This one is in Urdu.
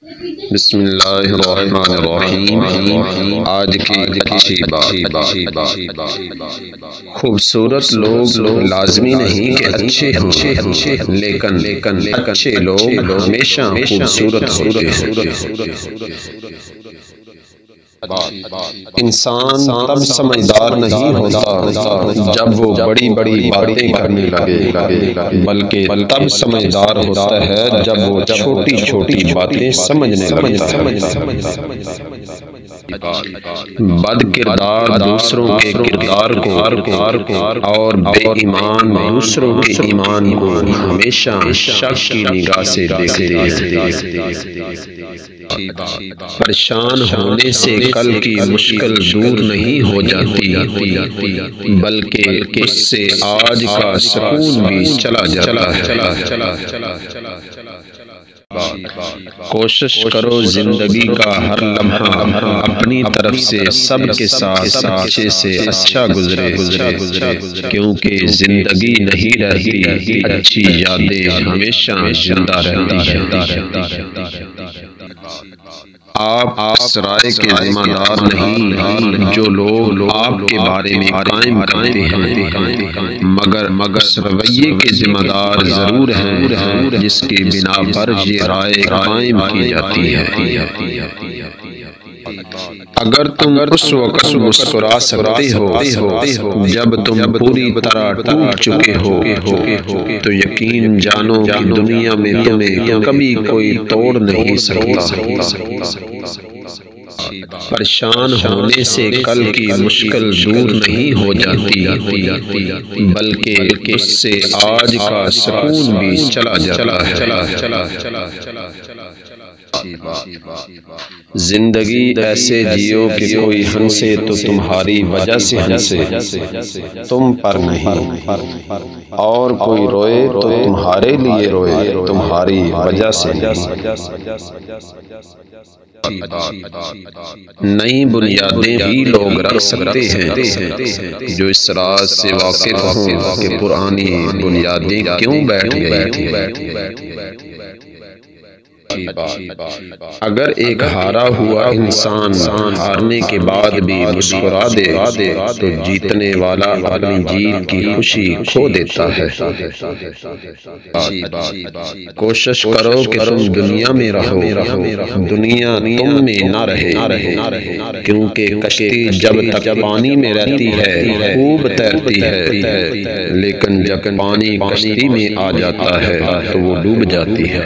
بسم اللہ الرحمن الرحیم۔ آج کی اچھی بات، خوبصورت لوگ لازمی نہیں کہ اچھے ہوں، لیکن اچھے لوگ ہمیشہ خوبصورت ہوتے ہیں۔ انسان تب سمجھدار نہیں ہوتا جب وہ بڑی بڑی باتیں کرنے لگے، بلکہ تب سمجھدار ہوتا ہے جب وہ چھوٹی چھوٹی باتیں سمجھنے لگتا ہے۔ بد کردار دوسروں کے کردار کو اور بے ایمان دوسروں کے ایمان کو ہمیشہ شک کی نگاہ سے دیکھتے ہیں۔ پریشان ہونے سے کل کی مشکل دور نہیں ہو جاتی، بلکہ اس سے آج کا سکون بھی چلا جاتا ہے۔ کوشش کرو زندگی کا ہر لمحہ اپنی طرف سے سب کے ساتھ اچھے سے اچھا گزرے، کیونکہ زندگی نہیں رہتی، اچھی یادیں ہمیشہ زندہ رہتی ہیں۔ آپ اس رائے کے ذمہ دار نہیں جو لوگ آپ کے بارے میں قائم کرتے ہیں، مگر اس رویے کے ذمہ دار ضرور ہیں جس کی بنا پر یہ رائے قائم کی جاتی ہے۔ اگر تم اس وقت مسکرا سکتے ہو جب تم پوری طرح ٹوٹ چکے ہو، تو یقین جانو کہ دنیا میں تمہیں کبھی کوئی توڑ نہیں سکتا۔ پریشان ہونے سے کل کی مشکل دور نہیں ہو جاتی، بلکہ اس سے آج کا سکون بھی چلا جاتا ہے۔ زندگی ایسے جیو کہ کوئی ہنسے تو تمہاری وجہ سے ہنسے، تم پر نہیں، اور کوئی روئے تو تمہارے لیے روئے، تمہاری وجہ سے نہیں۔ نئی بنیادیں بھی لوگ رکھ سکتے ہیں جو اس راز سے واقف ہوں کہ پرانی بنیادیں کیوں بیٹھ گئی۔ اگر ایک ہارا ہوا انسان ہارنے کے بعد بھی مسکرا دے تو جیتنے والا اپنی جیت کی خوشی کھو دیتا ہے۔ کوشش کرو کہ تم دنیا میں رہو، دنیا تم میں نہ رہے، کیونکہ کشتی جب تک پانی میں رہتی ہے خوب تیرتی ہے، لیکن جب پانی کشتی میں آ جاتا ہے تو وہ ڈوب جاتی ہے۔